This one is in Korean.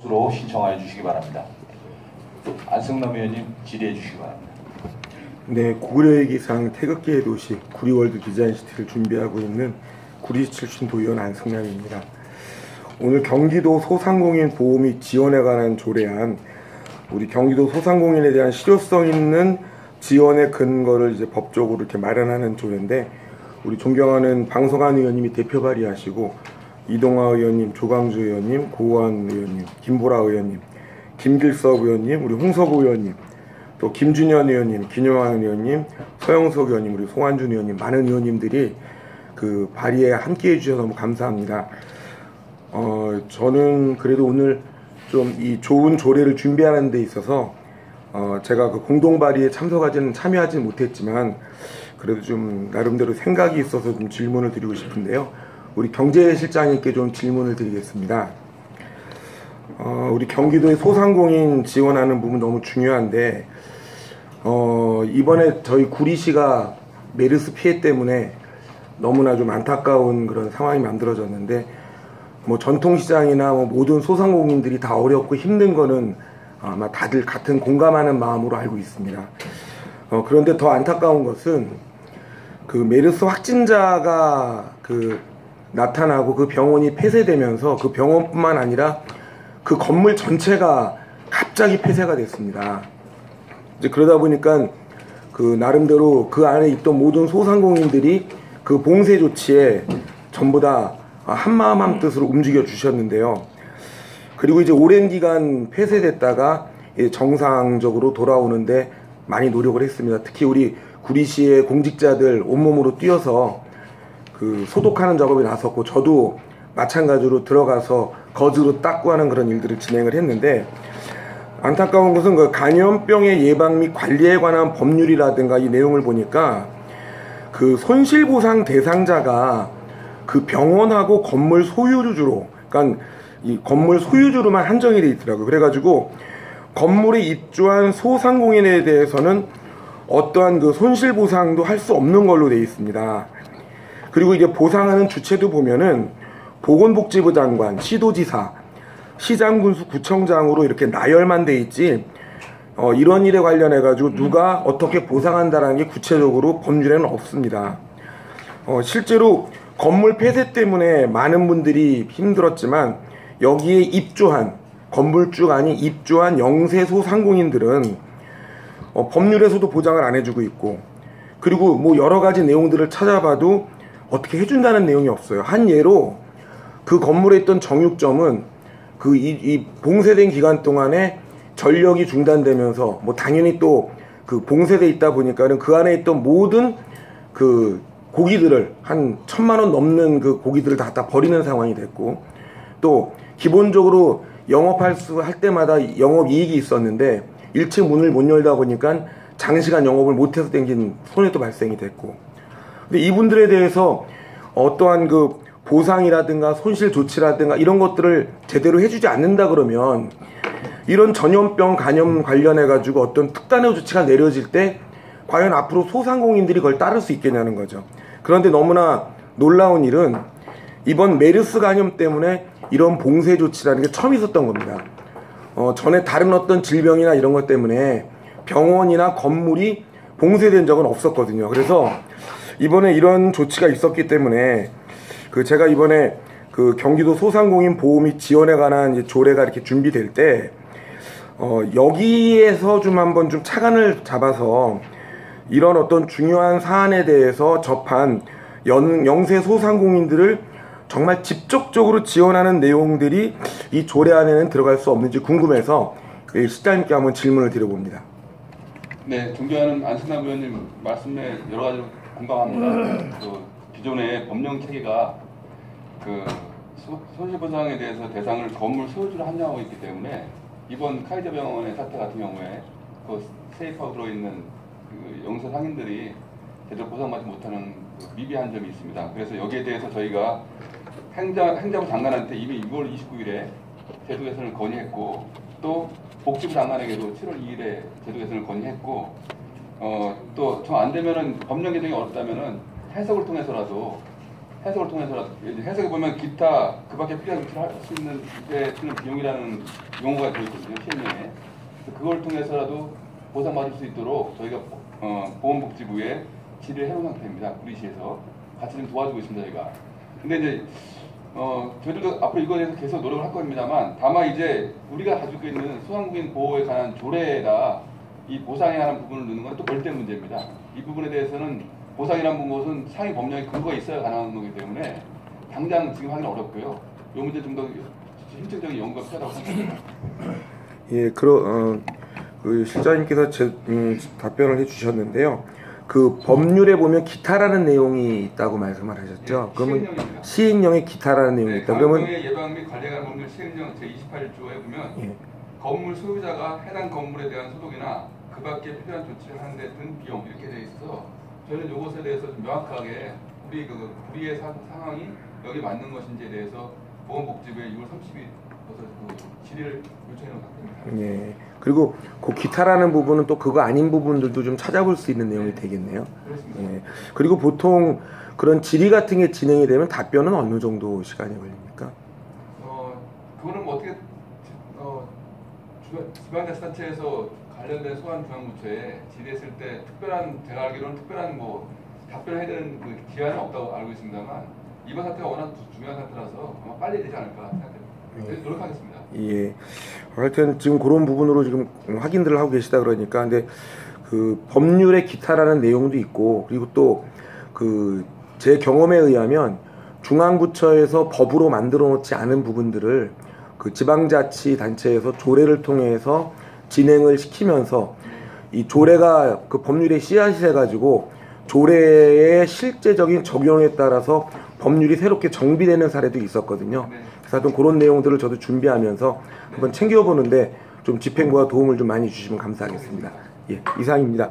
것으로 신청하여 주시기 바랍니다. 안승남 의원님 질의해 주시기 바랍니다. 네, 고구려의 기상 태극기의 도시 구리월드 디자인시티를 준비하고 있는 구리 출신 도의원 안승남입니다. 오늘 경기도 소상공인 보호 및 지원에 관한 조례안, 우리 경기도 소상공인에 대한 실효성 있는 지원의 근거를 이제 법적으로 이렇게 마련하는 조례인데, 우리 존경하는 방성환 의원님이 대표 발의하시고 이동화 의원님, 조광주 의원님, 고우환 의원님, 김보라 의원님, 김길섭 의원님, 우리 홍석우 의원님, 또 김준현 의원님, 김영환 의원님, 서영석 의원님, 우리 송환준 의원님, 많은 의원님들이 그 발의에 함께 해주셔서 너무 감사합니다. 저는 그래도 오늘 좀 이 좋은 조례를 준비하는 데 있어서 제가 그 공동 발의에 참여하지는 못했지만 그래도 좀 나름대로 생각이 있어서 좀 질문을 드리고 싶은데요. 우리 경제실장님께 좀 질문을 드리겠습니다. 우리 경기도의 소상공인 지원하는 부분 너무 중요한데, 이번에 저희 구리시가 메르스 피해 때문에 너무나 좀 안타까운 그런 상황이 만들어졌는데, 뭐 전통시장이나 뭐 모든 소상공인들이 다 어렵고 힘든 거는 아마 다들 같은 공감하는 마음으로 알고 있습니다. 그런데 더 안타까운 것은 그 메르스 확진자가 나타나고 그 병원이 폐쇄되면서 그 병원뿐만 아니라 그 건물 전체가 갑자기 폐쇄가 됐습니다. 이제 그러다 보니까 그 나름대로 그 안에 있던 모든 소상공인들이 그 봉쇄 조치에 전부 다 한마음 한뜻으로 움직여 주셨는데요. 그리고 이제 오랜 기간 폐쇄됐다가 정상적으로 돌아오는데 많이 노력을 했습니다. 특히 우리 구리시의 공직자들 온몸으로 뛰어서 그 소독하는 작업에 나섰고, 저도 마찬가지로 들어가서 거즈로 닦고 하는 그런 일들을 진행을 했는데, 안타까운 것은 그 감염병의 예방 및 관리에 관한 법률이라든가 이 내용을 보니까 그 손실보상 대상자가 그 병원하고 건물 소유주로, 그러니까 이 건물 소유주로만 한정이 돼 있더라고요. 그래가지고 건물에 입주한 소상공인에 대해서는 어떠한 그 손실보상도 할 수 없는 걸로 되어 있습니다. 그리고 이게 보상하는 주체도 보면은 보건복지부 장관, 시도지사, 시장군수, 구청장으로 이렇게 나열만 돼 있지, 이런 일에 관련해 가지고 누가 어떻게 보상한다라는 게 구체적으로 법률에는 없습니다. 실제로 건물 폐쇄 때문에 많은 분들이 힘들었지만 여기에 입주한, 건물주가 아닌 입주한 영세 소상공인들은 법률에서도 보장을 안 해주고 있고, 그리고 뭐 여러 가지 내용들을 찾아봐도 어떻게 해준다는 내용이 없어요. 한 예로 그 건물에 있던 정육점은 이 봉쇄된 기간 동안에 전력이 중단되면서 뭐 당연히 또 그 봉쇄돼 있다 보니까는 그 안에 있던 모든 그 고기들을 한 1,000만 원 넘는 그 고기들을 다 버리는 상황이 됐고, 또 기본적으로 영업할 때마다 영업이익이 있었는데 1층 문을 못 열다 보니까 장시간 영업을 못해서 땡긴 손해도 발생이 됐고, 근데 이분들에 대해서 어떠한 그 보상이라든가 손실 조치라든가 이런 것들을 제대로 해주지 않는다 그러면 이런 전염병 감염 관련해 가지고 어떤 특단의 조치가 내려질 때 과연 앞으로 소상공인들이 그걸 따를 수 있겠냐는 거죠. 그런데 너무나 놀라운 일은 이번 메르스 감염 때문에 이런 봉쇄 조치라는 게 처음 있었던 겁니다. 전에 다른 어떤 질병이나 이런 것 때문에 병원이나 건물이 봉쇄된 적은 없었거든요. 그래서 이번에 이런 조치가 있었기 때문에 제가 이번에 그 경기도 소상공인 보호 및 지원에 관한 이제 조례가 이렇게 준비될 때 여기에서 좀 한번 좀 차관을 잡아서 이런 어떤 중요한 사안에 대해서 접한 영세 소상공인들을 정말 직접적으로 지원하는 내용들이 이 조례안에는 들어갈 수 없는지 궁금해서 시장님께 한번 질문을 드려봅니다. 네, 존경하는 안승남 의원님 말씀에 여러 가지로 공감합니다. 기존의 법령 체계가 손실보상에 대해서 대상을 건물 소유주로 한정하고 있기 때문에 이번 카이저 병원의 사태 같은 경우에 세입하고 들어있는 영세 상인들이 제대로 보상받지 못하는 미비한 점이 있습니다. 그래서 여기에 대해서 저희가 행정부 장관한테 이미 6월 29일에 제도 개선을 건의했고, 또 복지부 장관에게도 7월 2일에 제도 개선을 건의했고, 또 정 안 되면은 법령 개정이 어렵다면은 해석을 통해서라도 해석을 통해서라도 해석해 보면 기타 그밖에 필요한 조치를 할 수 있는 데 쓰는 비용이라는 용어가 되어 있거든요. 시행령에. 그걸 통해서라도 보상받을 수 있도록 저희가 보건복지부에 질의를 해놓은 상태입니다. 우리 시에서 같이 좀 도와주고 있습니다. 저희가. 근데 이제 저희들도 앞으로 이거에 대해서 계속 노력을 할 겁니다만, 다만 이제 우리가 가지고 있는 소상공인 보호에 관한 조례에다 이 보상에 관한 부분을 넣는 건 또 별도의 문제입니다. 이 부분에 대해서는 보상이라는 것은 상위 법령의 근거가 있어야 가능한 거기 때문에 당장 지금 하기는 어렵고요. 이 문제 좀 더 실질적인 연구가 필요하다고 생각합니다. 예, 그 실장님께서 답변을 해주셨는데요. 그 법률에 보면 기타라는 내용이 있다고 말씀을 하셨죠. 네, 그러면 시행령입니다. 시행령에 기타라는 내용이 있다. 그러면 강경의 예방 및 관리에 관한 법률 시행령 제28조에 보면 예. 건물 소유자가 해당 건물에 대한 소독이나 그 밖에 필요한 조치를 하는 데 든 비용 이렇게 되어 있어서 저희는 이것에 대해서 좀 명확하게 우리의 상황이 여기 맞는 것인지에 대해서 보건복지부에 6월 30일 질의를 요청해 놓은 상태입니다. 예. 그리고 그 기타라는 부분은 또 그거 아닌 부분들도 좀 찾아볼 수 있는 내용이 되겠네요. 그렇습니다. 예. 그리고 보통 그런 질의 같은 게 진행이 되면 답변은 어느 정도 시간이 걸립니까? 그거는 뭐 어떻게 지방자치단체에서 관련된 소관중앙부처에 질의했을 때 제가 알기로는 특별한 뭐 답변을 해야 되는 그 기한은 없다고 알고 있습니다만, 이번 사태가 워낙 중요한 사태라서 아마 빨리 되지 않을까 생각합니다. 노력하겠습니다. 예. 하여튼 지금 그런 부분으로 지금 확인들을 하고 계시다 그러니까, 근데 그 법률에 기타라는 내용도 있고, 그리고 또 그 제 경험에 의하면 중앙부처에서 법으로 만들어 놓지 않은 부분들을 그 지방자치단체에서 조례를 통해서 진행을 시키면서 이 조례가 그 법률에 씨앗이 돼가지고 조례의 실제적인 적용에 따라서 법률이 새롭게 정비되는 사례도 있었거든요. 그래서 하여튼 그런 내용들을 저도 준비하면서 한번 챙겨보는데 좀 집행부와 도움을 좀 많이 주시면 감사하겠습니다. 예, 이상입니다.